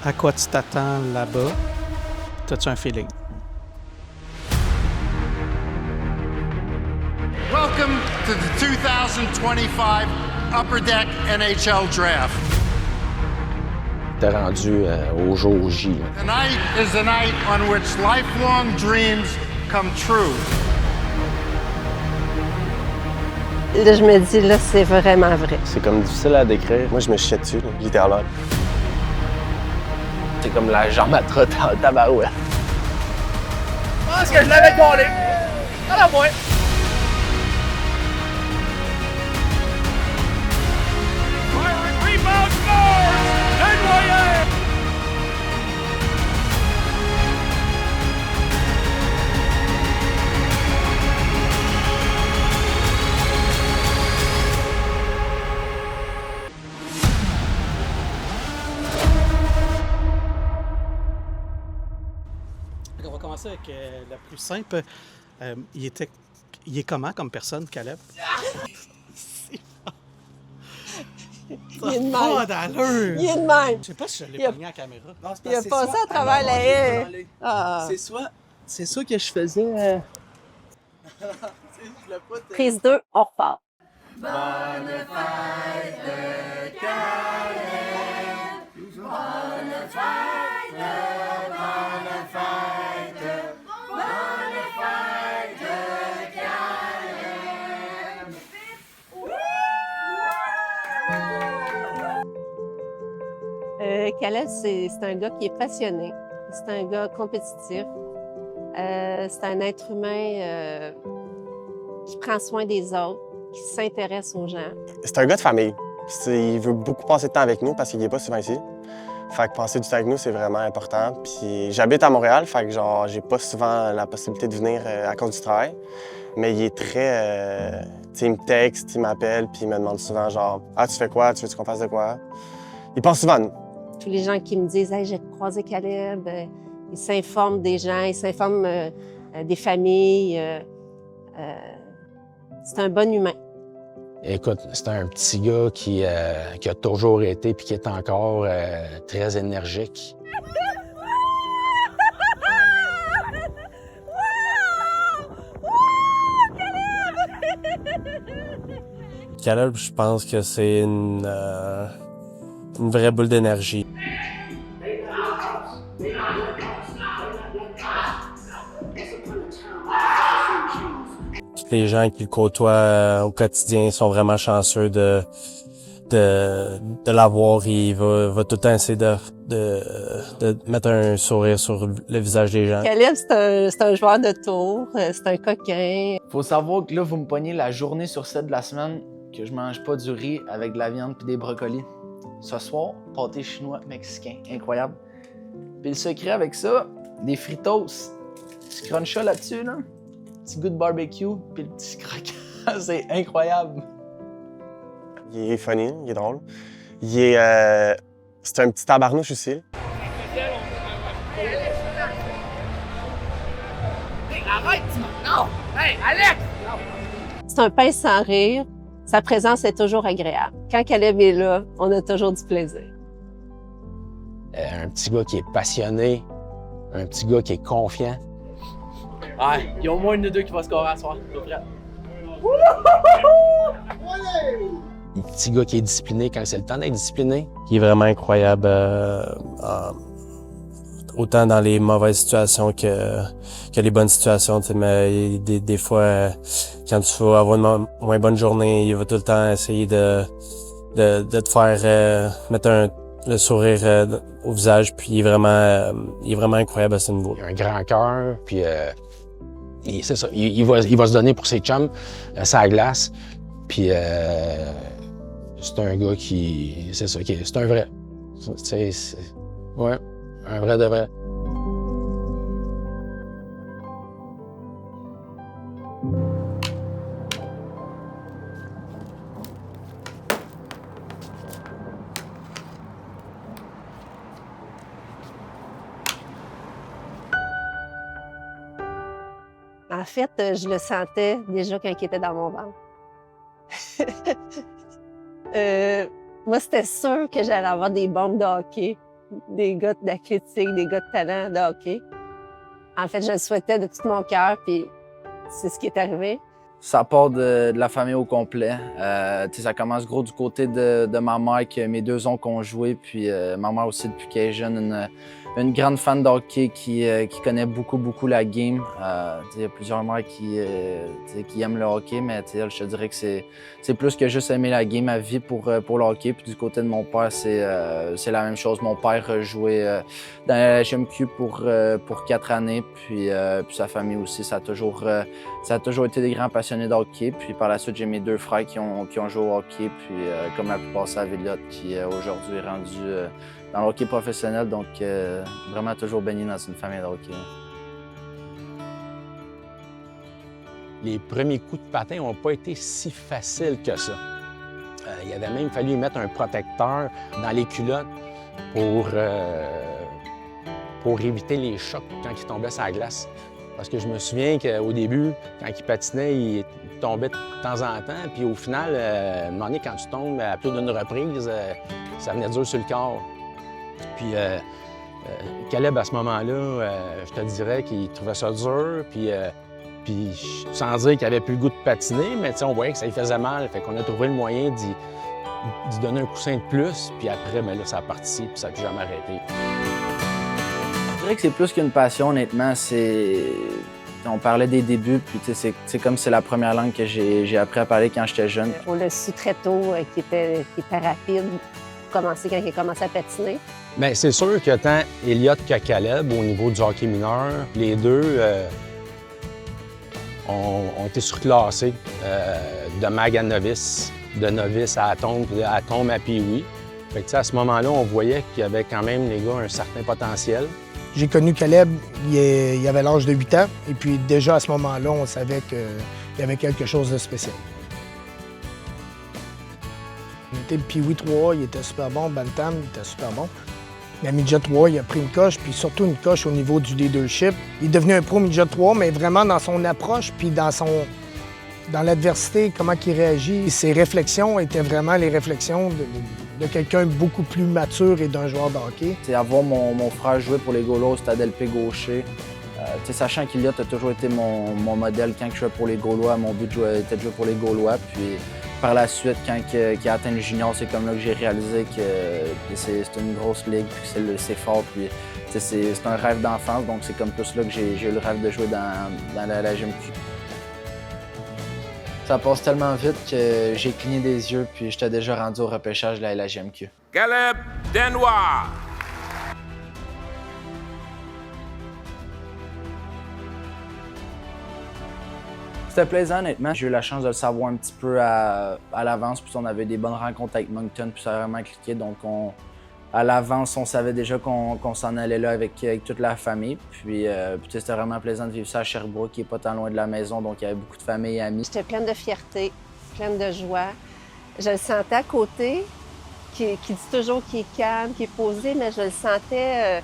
À quoi tu t'attends là-bas? T'as-tu un feeling? Welcome to the 2025 Upper Deck NHL Draft. T'es rendu au jour J. Là. Tonight is the night on which lifelong dreams come true. Là, je me dis, là, c'est vraiment vrai. C'est comme difficile à décrire. Moi, je me chiais dessus, là, littéralement. C'est comme la jambe à trotte en tabarouette. Je pense que je l'avais collé. À la moins. Rebound scores! Desnoyers! On va commencer avec la plus simple. Il est comment comme personne, Caleb? Il est de Pas même. d'allure! Il est de même. Je sais pas si je l'ai Il a- pogné à la caméra. Il a passé à travers la haie. Ah. C'est ça que je faisais. Prise 2, on repart. Caleb, c'est un gars qui est passionné. C'est un gars compétitif. C'est un être humain qui prend soin des autres, qui s'intéresse aux gens. C'est un gars de famille. Il veut beaucoup passer de temps avec nous parce qu'il n'est pas souvent ici. Fait que passer du temps avec nous, c'est vraiment important. Puis j'habite à Montréal, fait que genre, j'ai pas souvent la possibilité de venir à cause du travail. Mais il est très... tu sais, il me texte, il m'appelle, puis il me demande souvent genre « Ah, tu fais quoi? Tu veux qu'on fasse de quoi? » Il pense souvent à nous. Tous les gens qui me disent « Hey, j'ai croisé Caleb », ils s'informent des gens, ils s'informent des familles. C'est un bon humain. Écoute, c'est un petit gars qui a toujours été puis qui est encore très énergique. Caleb, je pense que c'est une vraie boule d'énergie. Tous les gens qui le côtoient au quotidien sont vraiment chanceux de l'avoir. Il va tout le temps essayer de mettre un sourire sur le visage des gens. Caleb, c'est un joueur de tour, c'est un coquin. Faut savoir que là, vous me pognez la journée sur 7 de la semaine que je mange pas du riz avec de la viande puis des brocolis. Ce soir, pâté chinois mexicain, incroyable. Puis le secret avec ça, des fritos. Tu crunches ça là-dessus, là. Petit goût de barbecue, puis le petit croquant, c'est incroyable. Il est funny, il est drôle. C'est un petit tabarnouche aussi. Arrête! Non! Hey, Alex! C'est un pince sans rire. Sa présence est toujours agréable. Quand Caleb est là, on a toujours du plaisir. Un petit gars qui est passionné, un petit gars qui est confiant. Ouais, il y a au moins une de deux qui va scorer à soir. T'es prêt? Un petit gars qui est discipliné quand c'est le temps d'être discipliné. Il est vraiment incroyable, autant dans les mauvaises situations que les bonnes situations. Mais des fois, quand tu vas avoir une moins bonne journée, il va tout le temps essayer de te faire mettre le sourire au visage. Puis il est vraiment incroyable à ce niveau. Il a un grand cœur, puis c'est ça. Il va se donner pour ses chums, sa glace. Puis c'est un gars qui... C'est ça, c'est un vrai. Ouais, un vrai de vrai. En fait, je le sentais déjà quand il était dans mon ventre. Moi, c'était sûr que j'allais avoir des bombes de hockey des gars d'athlétique, des gars de talent de hockey. En fait, je le souhaitais de tout mon cœur, puis c'est ce qui est arrivé. Ça part de la famille au complet. Ça commence gros du côté de ma mère, que mes deux oncles ont joué, puis ma mère aussi depuis qu'elle est jeune, une grande fan de hockey qui connaît beaucoup la game. Il y a plusieurs mères qui aiment le hockey, mais je te dirais que c'est plus que juste aimer la game à vie pour le hockey. Puis du côté de mon père, c'est la même chose. Mon père jouait dans la HMQ pour 4 années, puis sa famille aussi. Ça a toujours été des grands passionnés de hockey. Puis par la suite, j'ai mes 2 frères qui ont joué au hockey, puis comme la plupart, c'est Aviliot qui aujourd'hui est rendu dans le hockey professionnel, donc vraiment toujours baigné dans une famille de hockey. Les premiers coups de patin n'ont pas été si faciles que ça. Il avait même fallu mettre un protecteur dans les culottes pour éviter les chocs quand il tombait sur la glace. Parce que je me souviens qu'au début, quand il patinait, il tombait de temps en temps. Puis au final, à un moment donné, quand tu tombes à plus d'une reprise, ça venait dur sur le corps. Puis Caleb, à ce moment-là, je te dirais qu'il trouvait ça dur. Puis sans dire qu'il avait plus le goût de patiner, mais on voyait que ça lui faisait mal. Fait qu'on a trouvé le moyen d'y donner un coussin de plus. Puis après, là, ça a parti, puis ça n'a plus jamais arrêté. Je dirais que c'est plus qu'une passion, honnêtement. On parlait des débuts, puis c'est comme c'est la première langue que j'ai appris à parler quand j'étais jeune. On l'a su très tôt qu'il était rapide pour commencer quand il a commencé à patiner. Bien, c'est sûr que tant Elliott que Caleb, au niveau du hockey mineur, les deux ont été surclassés de mag à novice, de novice à Atome, puis d'Atome à Pee-Wee. Fait que, à ce moment-là, on voyait qu'il y avait quand même, les gars, un certain potentiel. J'ai connu Caleb, il avait l'âge de 8 ans, et puis déjà à ce moment-là, on savait qu'il y avait quelque chose de spécial. Il était le Pee-Wee 3, il était super bon, Bantam, il était super bon. Mais Midget 3, il a pris une coche, puis surtout une coche au niveau du leadership. Il est devenu un pro Midget 3, mais vraiment dans son approche, puis dans l'adversité, comment il réagit. Ses réflexions étaient vraiment les réflexions de quelqu'un beaucoup plus mature et d'un joueur de hockey. Avoir mon frère jouer pour les Gaulois au Stade LP Gaucher, sachant qu'Elliott a toujours été mon modèle quand je jouais pour les Gaulois, mon but était de jouer pour les Gaulois. Puis par la suite, quand il a atteint le junior, c'est comme là que j'ai réalisé que c'est une grosse ligue, puis que c'est fort. Puis c'est un rêve d'enfance, donc c'est comme plus là que j'ai eu le rêve de jouer dans la GMQ. Ça passe tellement vite que j'ai cligné des yeux, puis j'étais déjà rendu au repêchage de la LHJMQ. Caleb Denoir. C'était plaisant, honnêtement. J'ai eu la chance de le savoir un petit peu à l'avance, puis on avait des bonnes rencontres avec Moncton, puis ça a vraiment cliqué. Donc, à l'avance, on savait déjà qu'on s'en allait là avec toute la famille. Puis c'était vraiment plaisant de vivre ça à Sherbrooke, qui n'est pas tant loin de la maison, donc il y avait beaucoup de famille et amis. J'étais pleine de fierté, pleine de joie. Je le sentais à côté, qui dit toujours qu'il est calme, qu'il est posé, mais je le sentais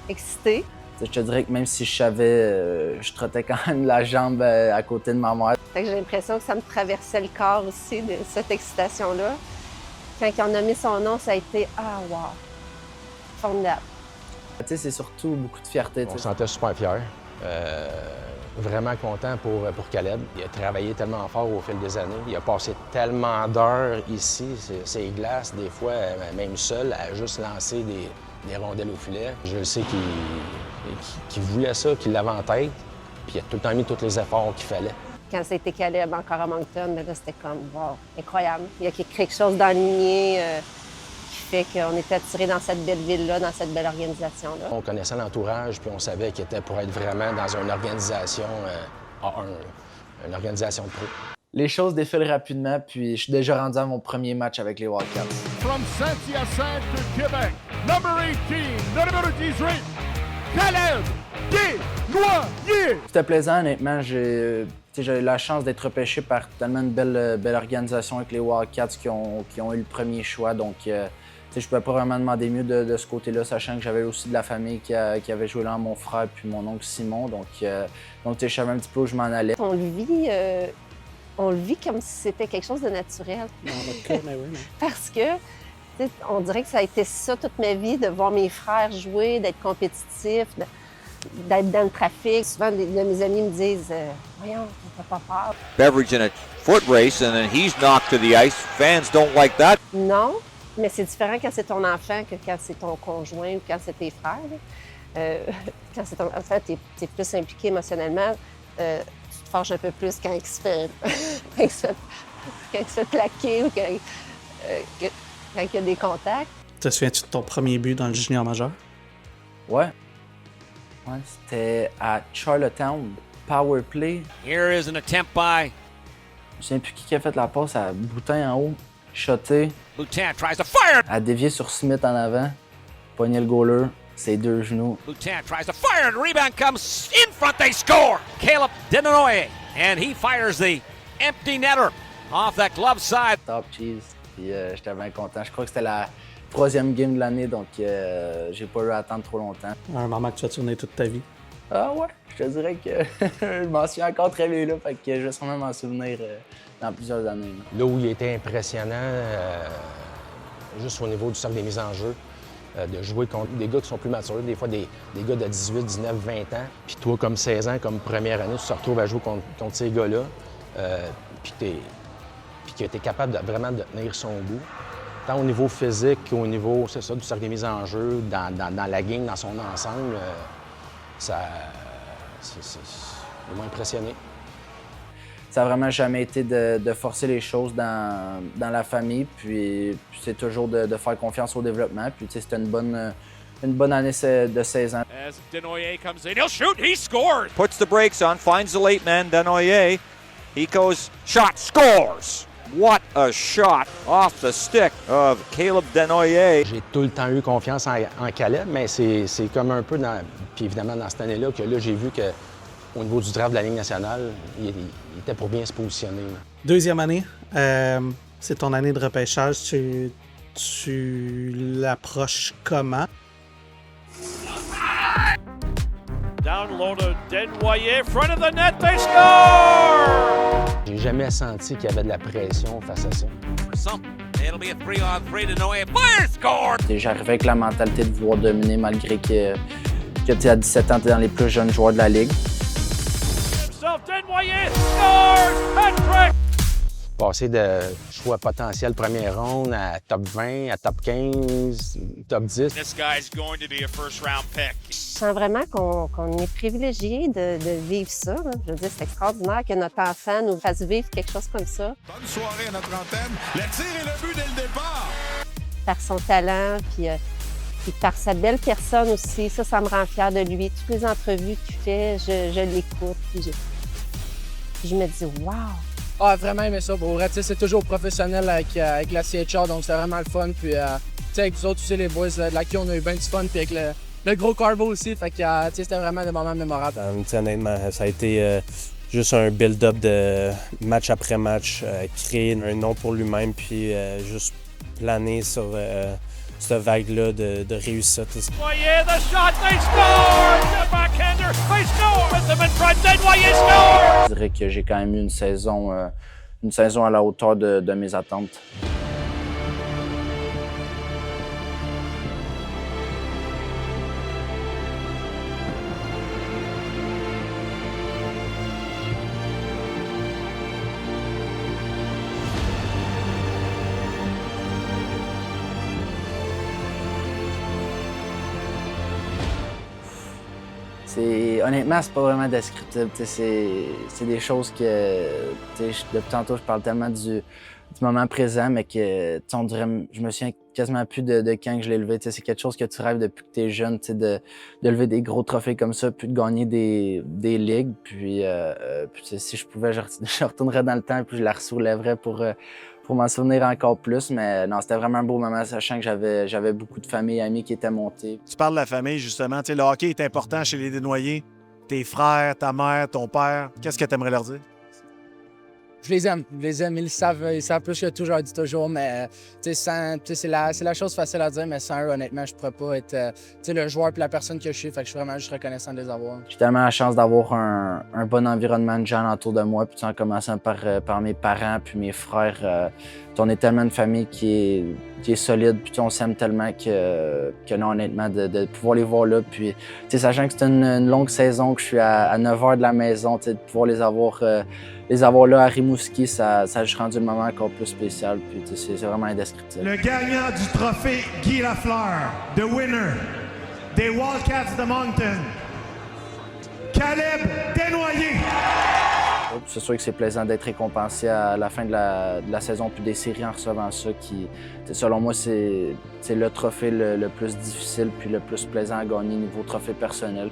excité. Je te dirais que même si je savais, je trottais quand même la jambe à côté de ma mère. Fait que j'ai l'impression que ça me traversait le corps aussi, de cette excitation-là. Quand on a nommé son nom, ça a été « Ah, wow! » Formidable. C'est surtout beaucoup de fierté. On se sentait super fiers. Vraiment content pour Caleb. Il a travaillé tellement fort au fil des années. Il a passé tellement d'heures ici, ces glaces, des fois, même seul, à juste lancer des rondelles au filet. Je sais qu'il voulait ça, qu'il l'avait en tête, puis il a tout le temps mis tous les efforts qu'il fallait. Quand c'était Caleb encore à Moncton, là, c'était comme « wow, incroyable ». Il y a quelque chose d'enligné qui fait qu'on était attirés dans cette belle ville-là, dans cette belle organisation-là. On connaissait l'entourage, puis on savait qu'il était pour être vraiment dans une organisation A1, une organisation de pro. Les choses défilent rapidement, puis je suis déjà rendu à mon premier match avec les Wildcats. From Saint-Hyacinthe de Québec, number 18, le numéro 18, Caleb Denoyer! C'était plaisant, honnêtement. J'ai eu la chance d'être repêché par tellement une belle organisation avec les Wildcats qui ont eu le premier choix. Donc, je ne pouvais pas vraiment demander mieux de ce côté-là, sachant que j'avais aussi de la famille qui avait joué là, mon frère puis mon oncle Simon. Donc je savais un petit peu où je m'en allais. On le vit comme si c'était quelque chose de naturel. Parce que Tu sais, on dirait que ça a été ça toute ma vie, de voir mes frères jouer, d'être compétitif, d'être dans le trafic. Souvent, mes amis me disent voyons, t'as pas peur. Beveridge in a foot race and then he's knocked to the ice. Fans don't like that. Non, mais c'est différent quand c'est ton enfant que quand c'est ton conjoint ou quand c'est tes frères. Quand c'est ton enfant, t'es plus impliqué émotionnellement. Tu te fâches un peu plus quand il se fait, quand il se fait plaquer ou quand il y a des contacts. Te souviens-tu de ton premier but dans le junior majeur? Ouais. Ouais, c'était à Charlottetown. Power play. Here is an attempt by Je sais plus qui a fait la passe à Boutin en haut. Shoté. Lieutenant tries to fire. À dévier sur Smith en avant. Pogner le goaler. Ses deux genoux. Lieutenant tries to fire and rebound comes in front. They score. Caleb Desnoyers and he fires the empty netter off that glove side. Top cheese. Puis j'étais bien content. Je crois que c'était la 3e game de l'année, donc j'ai pas eu à attendre trop longtemps. Un moment que tu vas te souvenir toute ta vie. Ah ouais, je te dirais que je m'en suis encore très bien là, fait que je vais sûrement m'en souvenir dans plusieurs années. Là où il était impressionnant, juste au niveau du cercle des mises en jeu, de jouer contre des gars qui sont plus matures, des fois des gars de 18, 19, 20 ans. Puis toi, comme 16 ans, comme première année, tu te retrouves à jouer contre ces gars-là, puis que tu es capable vraiment de tenir son bout. Tant au niveau physique qu'au niveau, c'est ça, du cercle des mises en jeu, dans la game, dans son ensemble, c'est vraiment impressionné. Ça n'a vraiment jamais été de forcer les choses dans la famille, puis c'est toujours de faire confiance au développement. Puis c'était une bonne année de 16 ans. As Desnoyers comes in, he'll shoot, he scores! Puts the brakes on, finds the late man, Desnoyers. He goes, shot, scores! What a shot off the stick of Caleb Desnoyers. J'ai tout le temps eu confiance en Caleb, mais c'est comme un peu puis évidemment dans cette année-là que là j'ai vu qu'au niveau du draft de la Ligue nationale, il était pour bien se positionner. Deuxième année, c'est ton année de repêchage. Tu l'approches comment? Down low to Desnoyers, front of the net, they score! J'ai jamais senti qu'il y avait de la pression face à ça. For some, it'll be a 3-on-3 Desnoyers, fire, score! J'arrivais avec la mentalité de vouloir dominer malgré que à 17 ans, tu es dans les plus jeunes joueurs de la Ligue. Desnoyers scores! Hat-trick! Passer de choix potentiel première ronde à top 20, à top 15, top 10. This guy's going to be a first-round pick. Je sens vraiment qu'on est privilégié de vivre ça. Hein. Je veux dire, c'est extraordinaire que notre enfant nous fasse vivre quelque chose comme ça. Bonne soirée à notre antenne. Le tir et le but dès le départ. Par son talent, puis par sa belle personne aussi. Ça me rend fière de lui. Toutes les entrevues qu'il fait, je l'écoute. Puis je me dis, wow! Ah, vraiment aimé ça, pour vrai. C'est toujours professionnel avec la CHR, donc c'était vraiment le fun. Puis, avec vous autres, les boys de la Q, on a eu bien du fun. Puis avec le gros Carbo aussi, fait que c'était vraiment des moments mémorables. Honnêtement, ça a été juste un build-up de match après match, créer un nom pour lui-même, puis juste planer sur cette vague-là de réussite. Desnoyers, the shot, they score! The backhander, they score! With them in front, Desnoyers score! Je dirais que j'ai quand même eu une saison à la hauteur de mes attentes. Honnêtement, c'est pas vraiment descriptible. C'est des choses que, depuis tantôt, je parle tellement du moment présent, mais que, on dirait, je me souviens quasiment plus de quand que je l'ai levé. C'est quelque chose que tu rêves depuis que tu es jeune, de lever des gros trophées comme ça, puis de gagner des ligues. Puis si je pouvais, je retournerais dans le temps, puis je la soulèverais pour m'en souvenir encore plus. Mais non, c'était vraiment un beau moment, sachant que j'avais beaucoup de familles et amis qui étaient montés. Tu parles de la famille, justement. Le hockey est important chez les Desnoyers. Tes frères, ta mère, ton père, qu'est-ce que tu aimerais leur dire? Je les aime, ils savent plus que tout, je leur dis toujours, mais c'est la chose facile à dire, mais sans eux, honnêtement, je pourrais pas être le joueur et la personne que je suis, fait que je suis vraiment juste reconnaissant de les avoir. J'ai tellement la chance d'avoir un bon environnement de gens autour de moi, puis en commençant par mes parents puis mes frères. On est tellement une famille qui est qui est solide. Puis on s'aime tellement que non, honnêtement, de pouvoir les voir là. Puis sachant que c'est une longue saison, que je suis à 9 heures de la maison, de pouvoir les avoir là à Rimouski, ça a juste rendu le moment encore plus spécial. Puis c'est vraiment indescriptible. Le gagnant du trophée Guy Lafleur, the winner des Wildcats de Moncton, Caleb Desnoyers. C'est sûr que c'est plaisant d'être récompensé à la fin de la saison puis des séries en recevant ça qui, selon moi, c'est le trophée le plus difficile puis le plus plaisant à gagner niveau trophée personnel.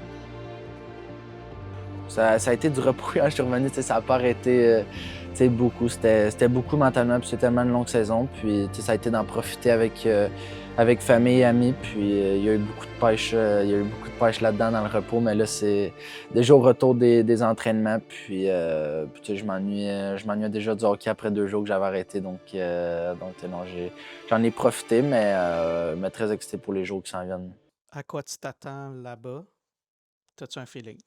Ça a été du repos quand je suis revenu, ça n'a pas arrêté beaucoup. C'était beaucoup mentalement, puis c'était tellement une longue saison. Puis ça a été d'en profiter avec famille et amis. Puis il y a eu beaucoup de pêche, là-dedans dans le repos. Mais là, c'est déjà au retour des entraînements. Puis je m'ennuyais déjà du hockey après 2 jours que j'avais arrêté. Donc non, j'en ai profité, mais très excité pour les jours qui s'en viennent. À quoi tu t'attends là-bas? As-tu un feeling?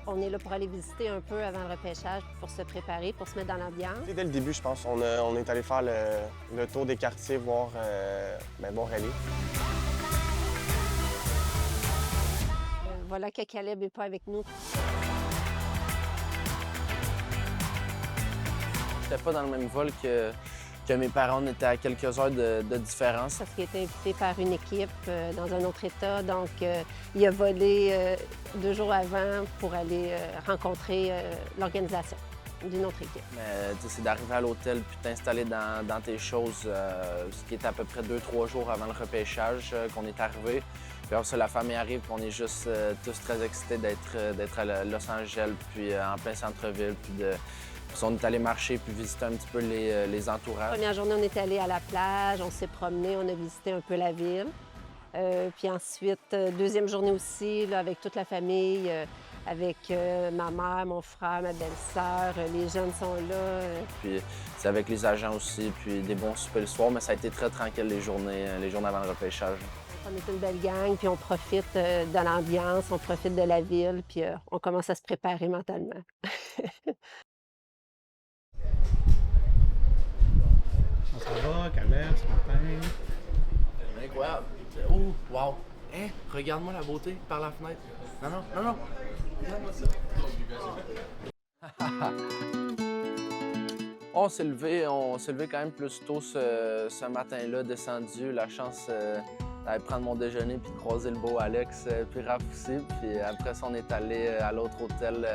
On est là pour aller visiter un peu avant le repêchage, pour se préparer, pour se mettre dans l'ambiance. Dès le début, je pense, on est allé faire le tour des quartiers, voir rallye. Voilà que Caleb n'est pas avec nous. J'étais pas dans le même vol que mes parents. On était à quelques heures de différence. Parce qu'il était invité par une équipe dans un autre État. Donc, il a volé 2 jours avant pour aller rencontrer l'organisation d'une autre équipe. C'est d'arriver à l'hôtel puis t'installer dans tes choses, ce qui était à peu près 2-3 jours avant le repêchage qu'on est arrivé. Puis après ça, la famille arrive puis on est juste tous très excités d'être à Los Angeles, puis en plein centre-ville, puis on est allé marcher puis visiter un petit peu les entourages. La première journée, on est allé à la plage, on s'est promené, on a visité un peu la ville. Puis ensuite, deuxième journée aussi, là, avec toute la famille, avec ma mère, mon frère, ma belle-sœur, les jeunes sont là. Puis c'est avec les agents aussi, puis des bons soupers le soir, mais ça a été très tranquille les journées avant le repêchage. On est une belle gang, puis on profite de l'ambiance, on profite de la ville, puis on commence à se préparer mentalement. Ça va, Caleb, ce matin? Incroyable. Oh, wow. Hein? Regarde-moi la beauté par la fenêtre. Non. Regarde-moi ça. On s'est levé quand même plus tôt ce matin-là, descendu. La chance d'aller prendre mon déjeuner puis de croiser le beau Alex puis Raph aussi. Puis après ça, on est allé à l'autre hôtel.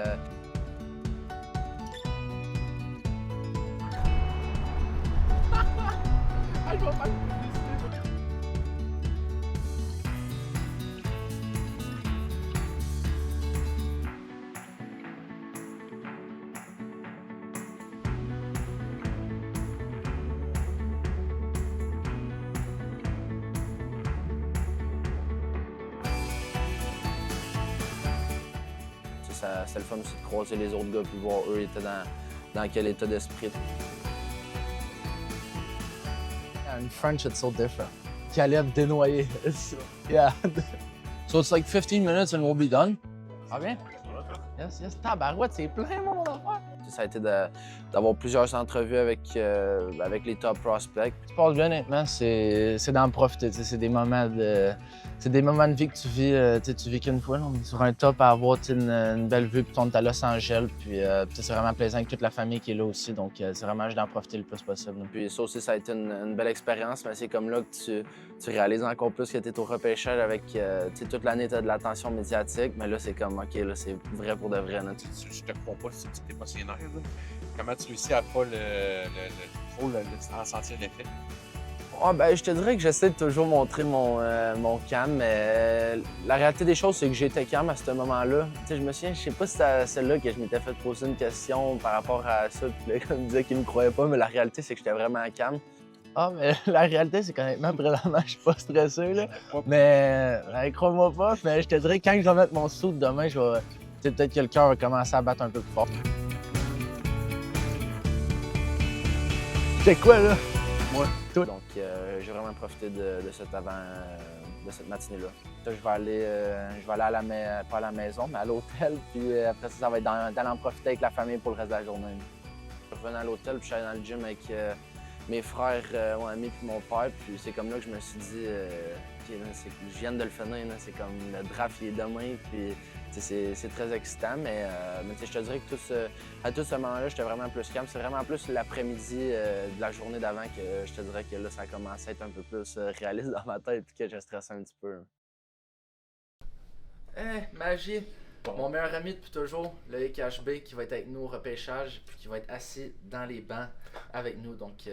C'est le fun aussi de croiser les autres gars puis voir eux étaient dans quel état d'esprit. In French, it's so different. Caleb Desnoyers. Yeah. So it's like 15 minutes and we'll be done. Ah bien? Yes. Tabarouette, c'est plein, mon affaire. Ça a été d'avoir plusieurs entrevues avec les top prospects. Je pense bien, honnêtement, c'est d'en profiter. C'est des moments de vie que tu vis, tu vis qu'une fois. On est sur un top à avoir une belle vue, puis on est à Los Angeles. Puis c'est vraiment plaisant avec toute la famille qui est là aussi. Donc c'est vraiment juste d'en profiter le plus possible. Puis ça aussi, ça a été une belle expérience. Mais c'est comme là que tu réalises encore plus que tu es au repêchage avec toute l'année, tu as de l'attention médiatique. Mais là, c'est comme, OK, là, c'est vrai pour de vrai. Là. Je te crois pas si tu t'es émotionnaire. Comment tu réussis à pas en sentir l'effet? Je te dirais que j'essaie de toujours montrer mon calme, mais la réalité des choses, c'est que j'étais calme à ce moment-là. Je me souviens, je sais pas si c'était celle-là que je m'étais fait poser une question par rapport à ça, puis là, il me disait qu'il me croyait pas, mais la réalité, c'est que j'étais vraiment calme. Mais la réalité, c'est qu'honnêtement, présentement, je suis pas stressé, là. Mais crois-moi pas, mais je te dirais que quand je vais mettre mon soude demain, peut-être que le cœur va commencer à battre un peu plus fort. C'est quoi, là? Moi, tout. Donc, j'ai vraiment profité de cet cette matinée-là. Je vais aller pas à la maison, mais à l'hôtel, puis après ça va être d'aller en profiter avec la famille pour le reste de la journée. Je revenais à l'hôtel, puis je suis allé dans le gym avec mes frères, mon ami puis mon père, puis c'est comme là que je me suis dit, OK, là, je viens de le finir, là, c'est comme le draft, il est demain, puis c'est très excitant, mais je te dirais que à tout ce moment-là, j'étais vraiment plus calme. C'est vraiment plus l'après-midi de la journée d'avant que je te dirais que là, ça a commencé à être un peu plus réaliste dans ma tête et que je stressais un petit peu. Magie! Mon meilleur ami depuis toujours, Loïc HB, qui va être avec nous au repêchage, puis qui va être assis dans les bancs avec nous. Donc,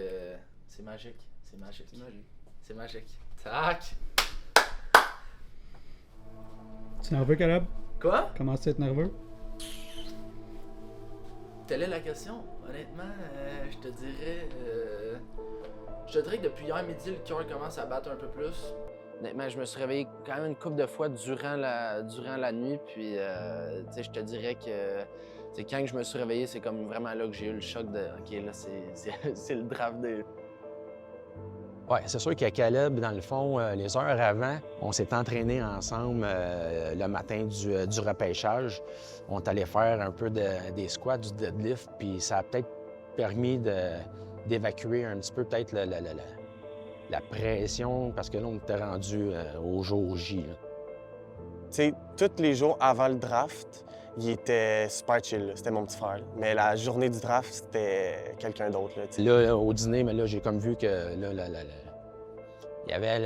c'est magique. C'est magique. C'est magique. C'est magique. Tac! Tu es nerveux, Caleb? Quoi? Comment tu es nerveux? Telle est la question. Honnêtement, je te dirais que depuis hier midi, le cœur commence à battre un peu plus. Honnêtement, je me suis réveillé quand même une couple de fois durant la nuit, puis je te dirais que quand je me suis réveillé, c'est comme vraiment là que j'ai eu le choc de OK, là, c'est le draft des. Oui, c'est sûr qu'à Caleb, dans le fond, les heures avant, on s'est entraînés ensemble le matin du repêchage. On est allé faire un peu des squats, du deadlift, puis ça a peut-être permis d'évacuer un petit peu peut-être la pression, parce que là, on était rendu au jour J. Tu sais, tous les jours avant le draft, il était super chill, c'était mon petit frère. Mais la journée du draft, c'était quelqu'un d'autre. Là, au dîner, mais là, j'ai comme vu que là, il y avait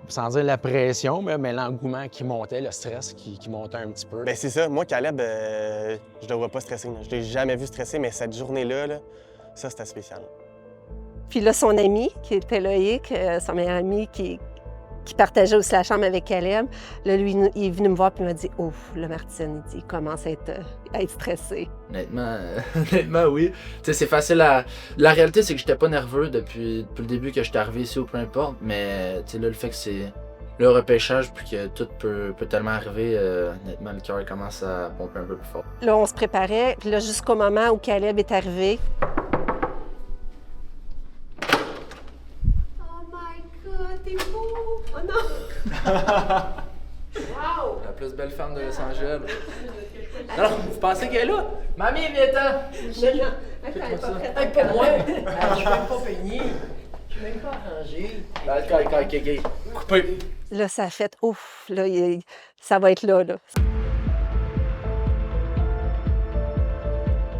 sans dire la pression, mais l'engouement qui montait, le stress qui montait un petit peu. Bien, c'est ça. Moi, Caleb, je le vois pas stresser. Je l'ai jamais vu stresser, mais cette journée-là, ça, c'était spécial. Puis là, son ami, qui était Loïc, son meilleur ami qui partageait aussi la chambre avec Caleb, là, lui, il est venu me voir et il m'a dit « Ouf, le Martine, il commence à être stressé. » Honnêtement, oui. Tu sais, c'est facile à... La réalité, c'est que j'étais pas nerveux depuis le début que j'étais arrivé ici ou peu importe, mais tu sais, là, le fait que c'est le repêchage puis que tout peut tellement arriver, honnêtement, le cœur commence à pomper un peu plus fort. Là, on se préparait, puis là, jusqu'au moment où Caleb est arrivé, t'es beau! Oh non! Wow! La plus belle femme de Los Angeles. Non, vous pensez qu'elle est là? Mamie, viens-t'en! Non, attends, elle est pas prête. Hey, pas moi! Je suis même pas peigné. Je suis même pas arrangé. OK. Coupé. Là, ça a fait ouf, là, ça va être là. Là,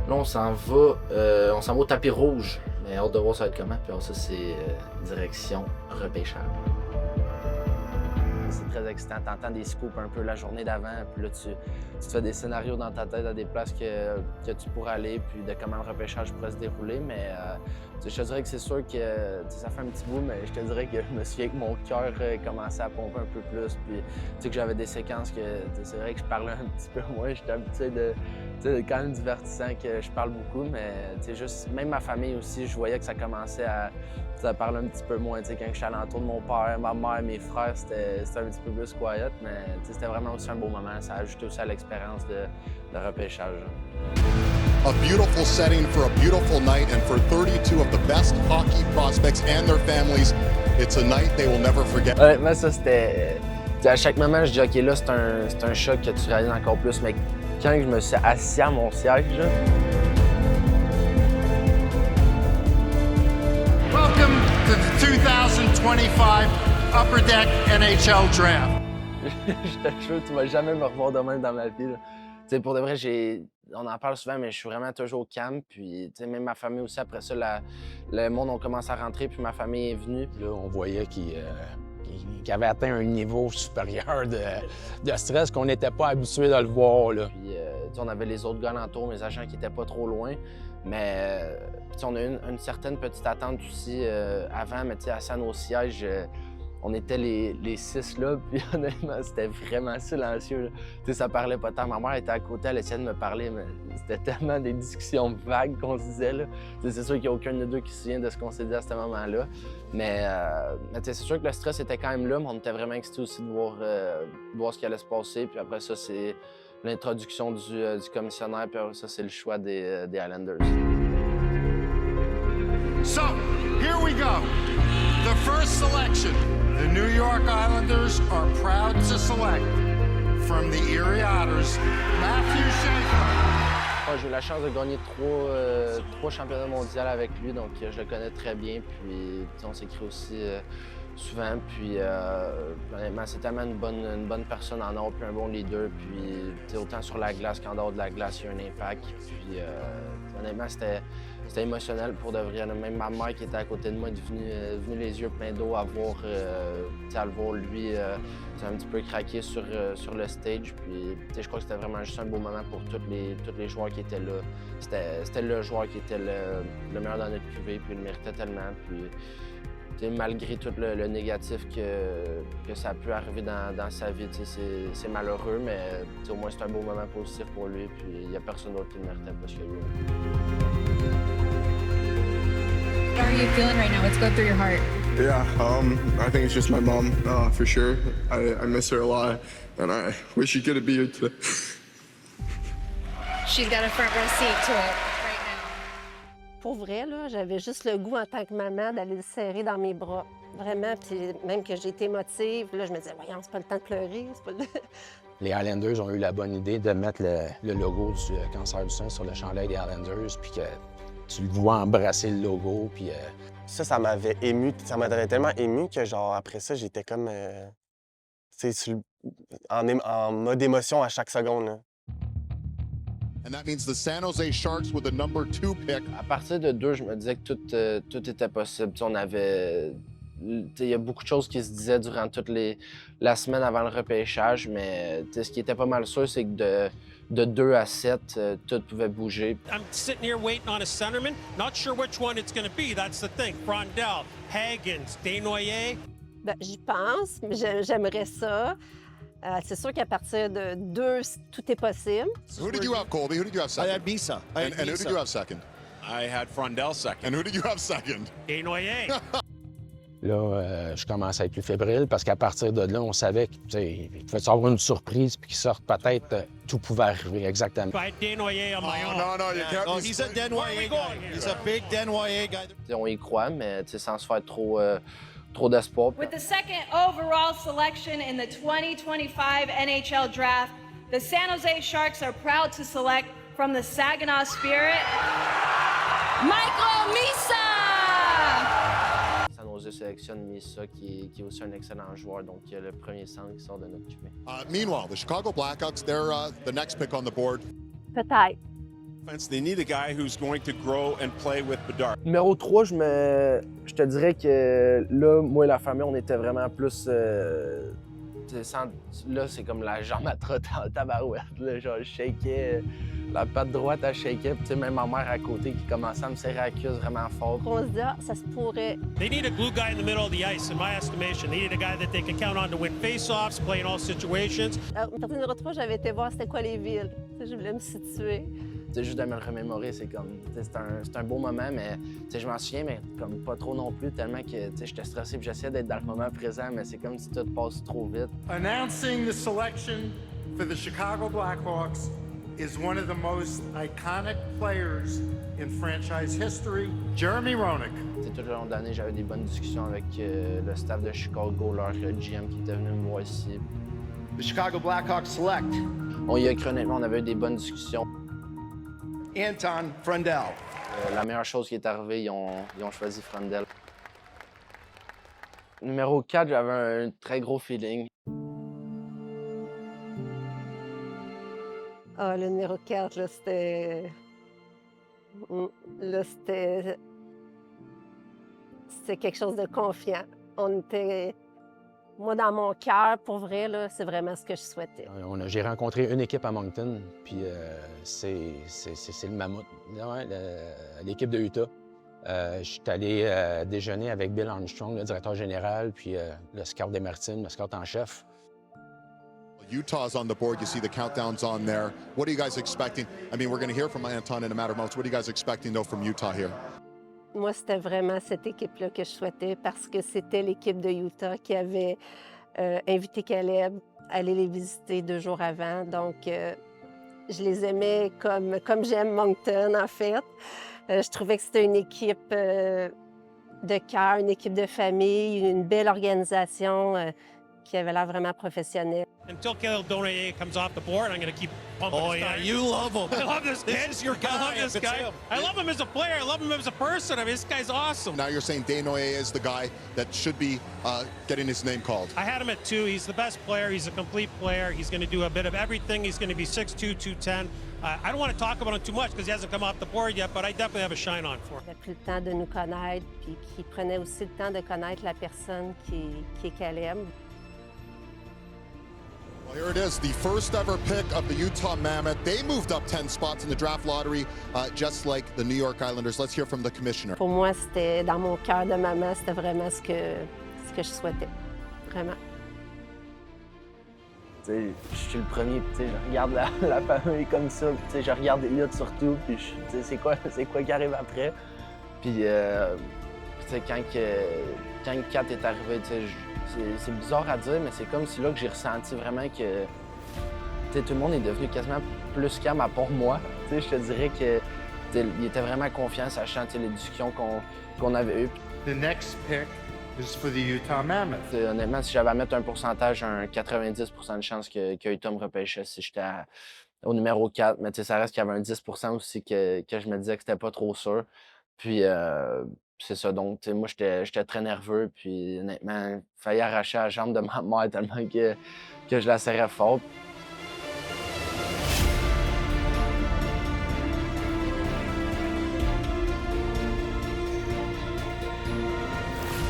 on s'en va au tapis rouge. Mais hâte de voir ça va être comment. Puis alors ça, c'est direction repêchage. C'est très excitant. T'entends des scoops un peu la journée d'avant. Puis là, tu te fais des scénarios dans ta tête à des places que tu pourrais aller, puis de comment le repêchage pourrait se dérouler. Mais je te dirais que c'est sûr que ça fait un petit bout, mais je te dirais que je me souviens que mon cœur commençait à pomper un peu plus. Puis que j'avais des séquences que c'est vrai que je parlais un petit peu moins. J'étais habitué de quand même divertissant que je parle beaucoup, mais juste même ma famille aussi, je voyais que ça commençait à parler un petit peu moins. Quand je suis alentour de mon père, ma mère, mes frères, c'était un petit peu plus quiet, mais c'était vraiment aussi un beau moment. Ça a ajouté aussi à l'expérience de repêchage. A beautiful setting for a beautiful night, and for 32 of the best hockey prospects and their families, it's a night they will never forget. Honnêtement, ça c'était... à chaque moment, je dis OK, là, c'est un choc que tu réalises encore plus, mais quand je me suis assis à mon siège, là... Welcome to the 2025 Upper Deck NHL Draft. Je te jure, tu vas jamais me revoir de même dans ma vie. Là. Pour de vrai, on en parle souvent, mais je suis vraiment toujours calme. Puis même ma famille aussi, après ça, le monde a commencé à rentrer, puis ma famille est venue. Là, on voyait qu'il avait atteint un niveau supérieur de stress qu'on n'était pas habitué de le voir. Là. Puis on avait les autres gars alentour, mes agents qui n'étaient pas trop loin. Mais on a eu une certaine petite attente aussi avant, mais assis à nos sièges, on était les 6 là, puis honnêtement, c'était vraiment silencieux. Ça parlait pas tant. Ma mère était à côté, elle essayait de me parler, mais c'était tellement des discussions vagues qu'on se disait. C'est sûr qu'il n'y a aucun de nous deux qui se souvient de ce qu'on s'est dit à ce moment-là. Mais c'est sûr que le stress était quand même là, mais on était vraiment excités aussi de voir ce qui allait se passer. Puis après ça, c'est l'introduction du commissionnaire, puis après ça, c'est le choix des Islanders. So, here we go. the first selection, the New York Islanders are proud to select from the Erie Otters, Matthew Schaefer. J'ai eu la chance de gagner trois championnats mondiaux avec lui, donc je le connais très bien. Puis on s'écrit aussi souvent. Puis honnêtement, c'est tellement une bonne personne en or, puis un bon leader. Puis autant sur la glace qu'en dehors de la glace, il y a un impact. Puis honnêtement, c'était émotionnel pour de vrai. Même ma mère qui était à côté de moi est venue les yeux pleins d'eau à le voir lui un petit peu craquer sur le stage. Puis je crois que c'était vraiment juste un beau moment pour tous les joueurs qui étaient là. C'était le joueur qui était le meilleur dans notre cuvée, puis il le méritait tellement. Puis malgré tout le négatif que ça a pu arriver dans sa vie, c'est malheureux, mais au moins c'est un beau moment positif pour lui. Puis il n'y a personne d'autre qui le méritait plus que lui. How are you feeling right now? What's going through your heart? Yeah, I think it's just my mom, for sure. I miss her a lot, and I wish she could be here today. She's got a front row seat to it right now. Pour vrai, là, j'avais juste le goût en tant que maman d'aller le serrer dans mes bras. Vraiment, puis même que j'ai été émotive, là, je me disais, voyons, c'est pas le temps de pleurer. C'est pas le... Les Islanders ont eu la bonne idée de mettre le logo du cancer du sein sur le chandail des Islanders, puis que tu le vois embrasser le logo, puis... Ça m'avait ému, ça m'avait tellement ému que, genre, après ça, j'étais comme, en mode émotion à chaque seconde, là. And that means the San Jose Sharks with the number 2 pick. À partir de 2, je me disais que tout était possible. T'sais, on avait... Il y a beaucoup de choses qui se disaient durant toute la semaine avant le repêchage, mais ce qui était pas mal sûr, c'est que de 2 à 7, tout pouvait bouger. I'm sitting here waiting on a centerman. Not sure which one it's going to be. That's the thing. Frondell, Hagens, Desnoyers. Ben, j'y pense, mais j'aimerais ça. C'est sûr qu'à partir de 2, tout est possible. Who did you have, Colby? Who did you have second? I had Misa. And who did you have second? I had Frondell second. And who did you have second? Desnoyers. Là, je commence à être plus fébrile parce qu'à partir de là, on savait qu'il pouvait y avoir une surprise puis qu'il sorte peut-être, tout pouvait arriver exactement. I had Desnoyers on my own. No, you can't. No, he's a Desnoyers guy. He's a big Desnoyers guy. On y croit, mais sans se faire trop d'espoir. With the second overall selection in the 2025 NHL Draft, the San Jose Sharks are proud to select from the Saginaw Spirit, Michael Misa! San Jose sélectionne Misa, qui est aussi un excellent joueur, donc il y a le premier centre qui sort de notre cuvée. Meanwhile, the Chicago Blackhawks, they're the next pick on the board. Peut-être. They need a guy who's going to grow and play with Bedard. Numéro 3, je te dirais que là, moi et la famille, on était vraiment plus... là, c'est comme la jambe à trotter en tabarouette. Là, genre, je shakeais, la patte droite, elle shakeait. Puis même ma mère à côté qui commençait à me serrer la cuisse vraiment fort. On se dit, ça se pourrait. They need a glue guy in the middle of the ice, in my estimation. They need a guy that they can count on to win face-offs, play in all situations. Partie numéro 3, j'avais été voir c'était quoi les villes. Je voulais me situer. Juste de me le remémorer, c'est comme, c'est un beau moment, mais je m'en souviens, mais comme pas trop non plus, tellement que j'étais stressé et j'essayais d'être dans le moment présent, mais c'est comme si tout passe trop vite. Announcing the selection for the Chicago Blackhawks is one of the most iconic players in franchise history, Jeremy Roenick. Tout le long de l'année, j'avais des bonnes discussions avec le staff de Chicago, leur GM qui était venu me voir ici. The Chicago Blackhawks select On y a cru honnêtement, on avait eu des bonnes discussions. Anton Frondell. La meilleure chose qui est arrivée, ils ont choisi Frondell. Numéro 4, j'avais un très gros feeling. Ah, le numéro 4, là, c'était... Là, c'était quelque chose de confiant. On était... Moi, dans mon cœur, pour vrai, là, c'est vraiment ce que je souhaitais. J'ai rencontré une équipe à Moncton, puis c'est le Mammouth, l'équipe de Utah. Je suis allé déjeuner avec Bill Armstrong, le directeur général, puis le scout des Maritimes, le scout en chef. Utah's on the board. You see the countdowns on there. What are you guys expecting? I mean, we're going to hear from Anton in a matter of moments. What are you guys expecting, though, from Utah here? Moi, c'était vraiment cette équipe-là que je souhaitais parce que c'était l'équipe de Utah qui avait invité Caleb à aller les visiter 2 jours avant. Donc, je les aimais comme j'aime Moncton, en fait. Je trouvais que c'était une équipe de cœur, une équipe de famille, une belle organisation qui avait l'air vraiment professionnelle. Until Caleb Denoyer comes off the board, I'm going to keep pumping his tires. you love him. I love this kid. This is your guy. I love this if it's guy. him. I love him as a player. I love him as a person. I mean, this guy's awesome. Now you're saying Desnoyers is the guy that should be getting his name called. I had him at 2. He's the best player. He's a complete player. He's going to do a bit of everything. He's going to be 6'2", 210. I don't want to talk about him too much because he hasn't come off the board yet, but I definitely have a shine on for him. Il a pris le temps de nous connaître, puis qui prenait aussi le temps de connaître la personne qui est Caleb. Well, here it is, the first ever pick of the Utah Mammoth. They moved up 10 spots in the draft lottery, just like the New York Islanders. Let's hear from the commissioner. Pour moi, c'était dans mon cœur de maman, c'était vraiment ce que je souhaitais. Vraiment. T'sais, je suis le premier, puis je regarde la famille comme ça, puis je regarde Elliott surtout, puis c'est quoi qui arrive après. Puis quand Kat est arrivé, c'est bizarre à dire, mais c'est comme si là que j'ai ressenti vraiment que tout le monde est devenu quasiment plus calme à part moi. Je te dirais qu'il était vraiment confiant, sachant les discussions qu'on avait eues. The next pick is for the Utah Mammoth. Honnêtement, si j'avais à mettre un pourcentage, un 90% de chance que Utah me repêchait si j'étais au numéro 4. Mais ça reste qu'il y avait un 10% aussi que je me disais que c'était pas trop sûr. Puis c'est ça, donc moi j'étais très nerveux, puis honnêtement, il failli arracher la jambe de ma mère tellement que je la serrais fort.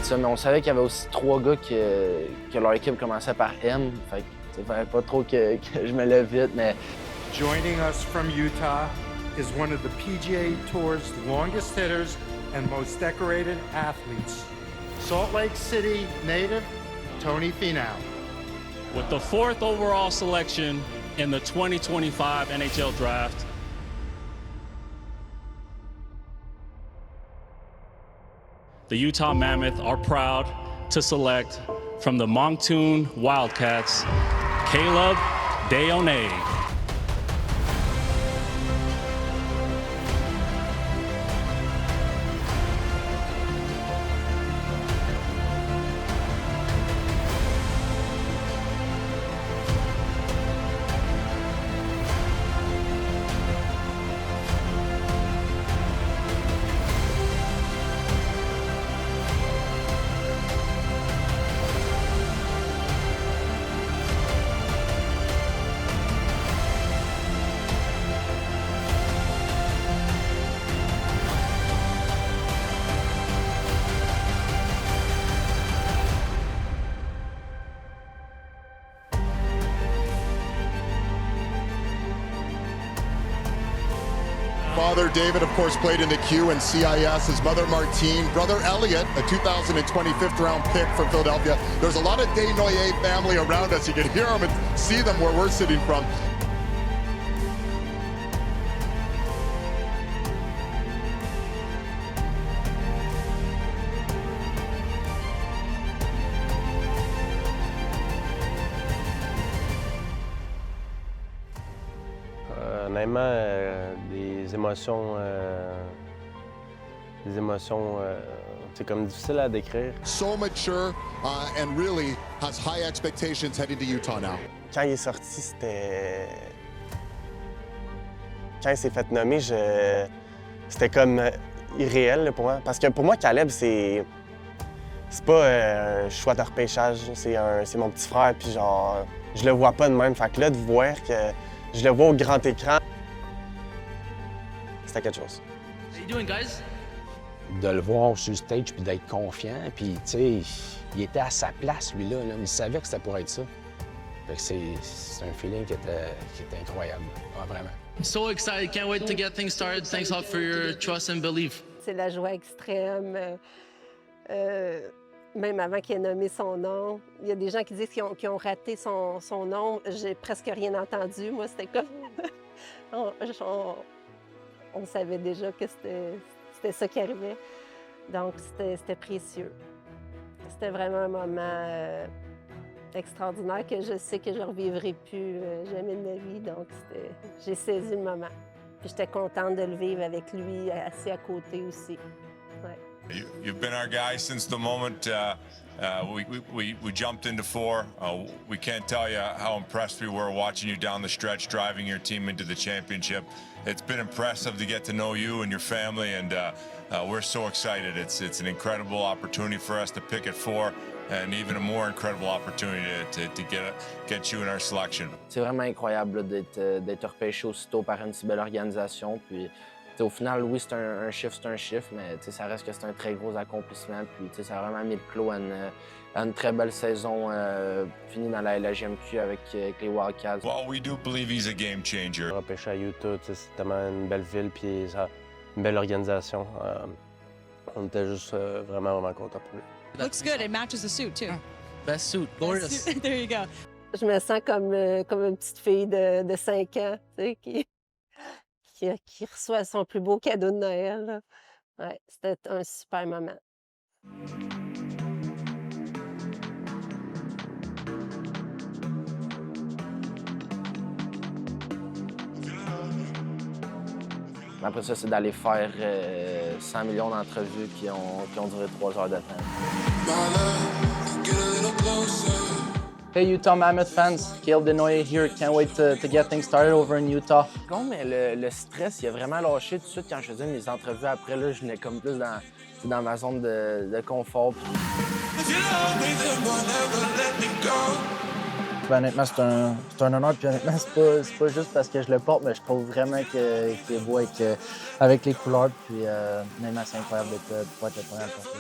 Mais on savait qu'il y avait aussi 3 gars que leur équipe commençait par M, fait que fallait pas trop que je me lève vite, mais... Joining us from Utah is one of the PGA Tour's longest hitters and most decorated athletes. Salt Lake City native, Tony Finau. With the 4th overall selection in the 2025 NHL Draft, the Utah Mammoth are proud to select from the Moncton Wildcats, Caleb Denoyer. Father David, of course, played in the Q and CIS. His mother, Martine. Brother Elliot, a 2020 5th-round pick from Philadelphia. There's a lot of Desnoyers family around us. You can hear them and see them where we're sitting from. Honnêtement, des émotions, c'est comme difficile à décrire. So mature and really has high expectations heading to Utah now. Quand il est sorti, c'était... Quand il s'est fait nommer, c'était comme irréel là, pour moi. Parce que pour moi, Caleb, c'est pas un choix de repêchage. C'est mon petit frère, puis genre, je le vois pas de même. Fait que là, de voir que je le vois au grand écran, c'était quelque chose. How you doing, guys? De le voir sur le stage puis d'être confiant, puis tu sais, il était à sa place, lui-là. Là. Il savait que c'était pour être ça. Fait que c'est un feeling qui était incroyable. Ah, vraiment. I'm so excited. Can't wait to get things started. Thanks all for your trust and belief. C'est la joie extrême. Même avant qu'il ait nommé son nom. Il y a des gens qui disent qu'ils ont raté son nom. J'ai presque rien entendu. Moi, c'était comme... on savait déjà que c'était ça qui arrivait. Donc, c'était précieux. C'était vraiment un moment extraordinaire que je sais que je ne revivrai plus jamais de ma vie. Donc, j'ai saisi le moment. Puis j'étais contente de le vivre avec lui, assis à côté aussi. Ouais. You've been our guy since the moment we jumped into 4. We can't tell you how impressed we were watching you down the stretch, driving your team into the championship. It's been impressive to get to know you and your family, and we're so excited. It's an incredible opportunity for us to pick at 4, and even a more incredible opportunity to get you in our selection. C'est vraiment incroyable d'être repêché aussitôt par une si belle organisation. Puis, au final, oui, c'est un chiffre, mais ça reste que c'est un très gros accomplissement. Puis, ça a vraiment mis le clos à une très belle saison finie dans la LHJMQ avec les Wildcats. Well, we do believe he's a game changer. Repêché à Utah, c'est tellement une belle ville puis une belle organisation. On était juste vraiment contents pour lui. Looks good. It matches the suit too. Best suit, gorgeous. There you go. Je me sens comme une petite fille de 5 ans, tu sais, qui reçoit son plus beau cadeau de Noël. Là. Ouais, c'était un super moment. Après ça, c'est d'aller faire 100 millions d'entrevues qui ont duré 3 heures de temps. Hey Utah Mammoth fans, Caleb Denoyer here. Can't wait to get things started over in Utah. Non, mais le stress, il a vraiment lâché tout de suite quand je faisais mes entrevues. Après, là, je venais comme plus dans ma zone de confort. Ben, honnêtement, c'est un honneur. Puis honnêtement, c'est pas juste parce que je le porte, mais je trouve vraiment qu'il est beau avec les couleurs. Puis honnêtement, c'est incroyable de pouvoir être le premier à le porter.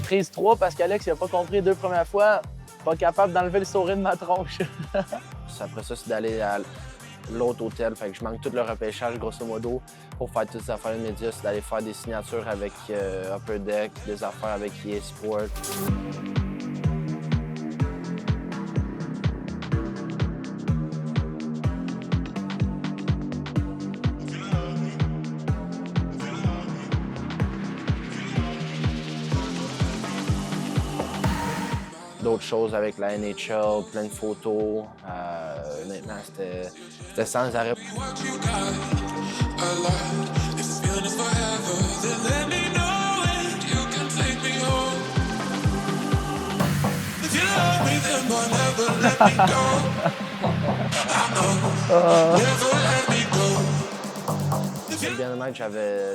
Prise 3 parce qu'Alex n'a pas compris les 2 premières fois. Pas capable d'enlever le sourire de ma tronche. Après ça, c'est d'aller à l'autre hôtel. Fait que je manque tout le repêchage, grosso modo, pour faire toutes les affaires immédiates. C'est d'aller faire des signatures avec Upper Deck, des affaires avec EA Sport. D'autres choses avec la NHL, plein de photos. Honnêtement, c'était sans arrêt. Bien honnête,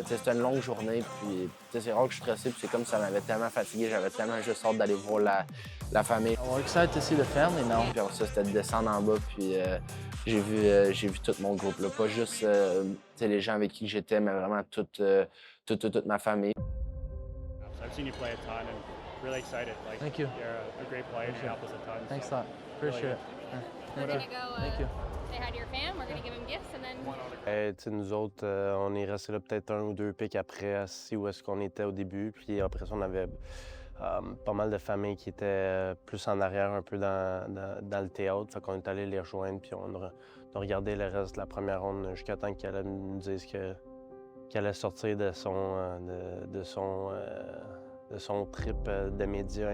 c'était une longue journée, puis c'est rare que je suis stressé, puis c'est comme ça m'avait tellement fatigué, j'avais tellement juste hâte d'aller voir la famille. On va excited to see the family now. Puis après ça, c'était de descendre en bas, puis j'ai vu tout mon groupe, là. Pas juste les gens avec qui j'étais, mais vraiment toute ma famille. I've seen you play a ton and really excited. Like, Thank you. You're a great player. You help us a ton. Thanks so a lot. Appreciate it. We're going to go Thank you. say hi to your fam. We're going to give him gifts and then... Nous autres, on est restés là peut-être 1 ou 2 pics après, assis où est-ce qu'on était au début. Puis après ça, on avait pas mal de familles qui étaient plus en arrière, un peu dans le théâtre. Fait qu'on est allé les rejoindre, puis on a regardé le reste de la première ronde jusqu'à temps qu'elle nous dise qu'elle allait sortir de son trip de médias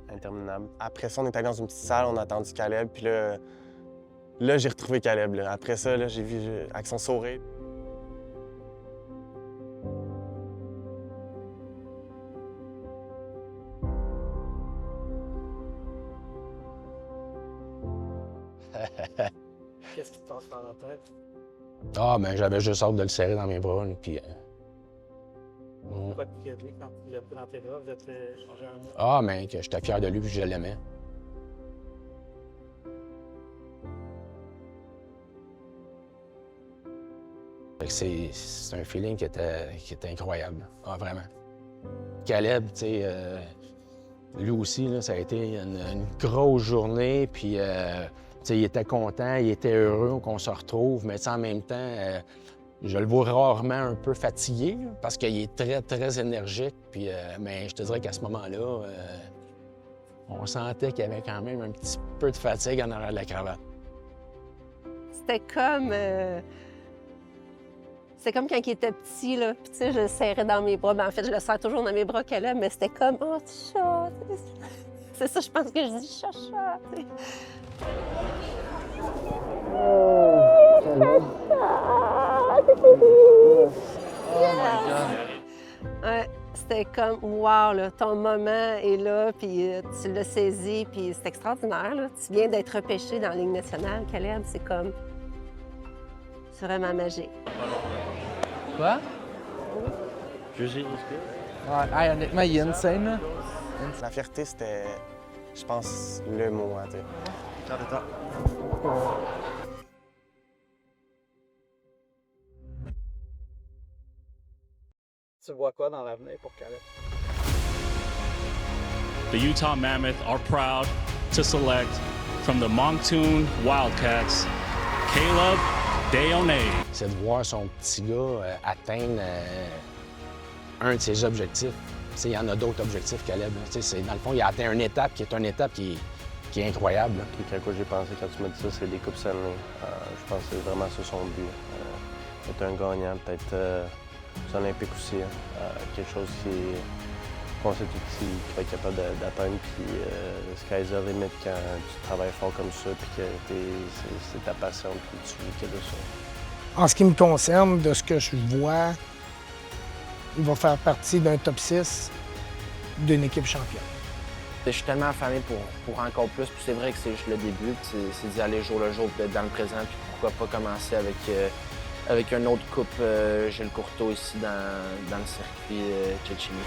interminable. Après ça, on est allé dans une petite salle, on a attendu Caleb, puis là j'ai retrouvé Caleb. Là. Après ça, là, j'ai vu avec son sourire. Qu'est-ce qui te passe dans la tête? Ah, ben j'avais juste hâte de le serrer dans mes bras, puis... Pourquoi tu lui quand tu l'as pris dans tes bras, vous êtes changé un mot? Ah, mais que j'étais fier de lui, puis je l'aimais. C'est un feeling qui était incroyable. Ah, vraiment. Caleb, tu sais, lui aussi, là, ça a été une grosse journée, puis il était content, il était heureux qu'on se retrouve, mais en même temps, je le vois rarement un peu fatigué, là, parce qu'il est très, très énergique, puis mais je te dirais qu'à ce moment-là, on sentait qu'il y avait quand même un petit peu de fatigue en arrière de la cravate. C'était comme... C'est comme quand il était petit, là. Puis, tu sais, je le serrais dans mes bras. Ben, en fait, je le serre toujours dans mes bras qu'elle a, mais c'était comme, oh, chat. C'est ça, je pense que je dis chacha. Ouais, c'était comme, wow, là, ton moment est là, puis tu l'as saisi, puis c'est extraordinaire, là. Tu viens d'être repêché dans la Ligue nationale, Caleb, c'est comme, c'est vraiment magique. Quoi? Je sais. Ouais, honnêtement, il est insane, là. La fierté, c'était, je pense, le mot, hein, tu sais. Tu vois quoi dans l'avenir pour Caleb? The Utah Mammoth are proud to select from the Moncton Wildcats, Caleb Deone. C'est de voir son petit gars atteindre un de ses objectifs. T'sais, il y en a d'autres objectifs, Caleb. Dans le fond, il a atteint une étape qui est incroyable. Le truc à quoi j'ai pensé quand tu m'as dit ça, c'est des Coupes Stanley. Je pense que c'est vraiment ça son but. Être un gagnant, peut-être aux Olympiques aussi. Quelque chose qu'on sait tout qui va être capable d'atteindre. Puis sky's the limit quand tu travailles fort comme ça, puis que c'est ta passion, puis tu vis que de ça. En ce qui me concerne, de ce que je vois, il va faire partie d'un top 6 d'une équipe championne. Je suis tellement affamé pour encore plus, puis c'est vrai que c'est juste le début, c'est d'y aller jour le jour, d'être dans le présent, puis pourquoi pas commencer avec une autre coupe Gilles Courteau ici dans le circuit Tchétchénie.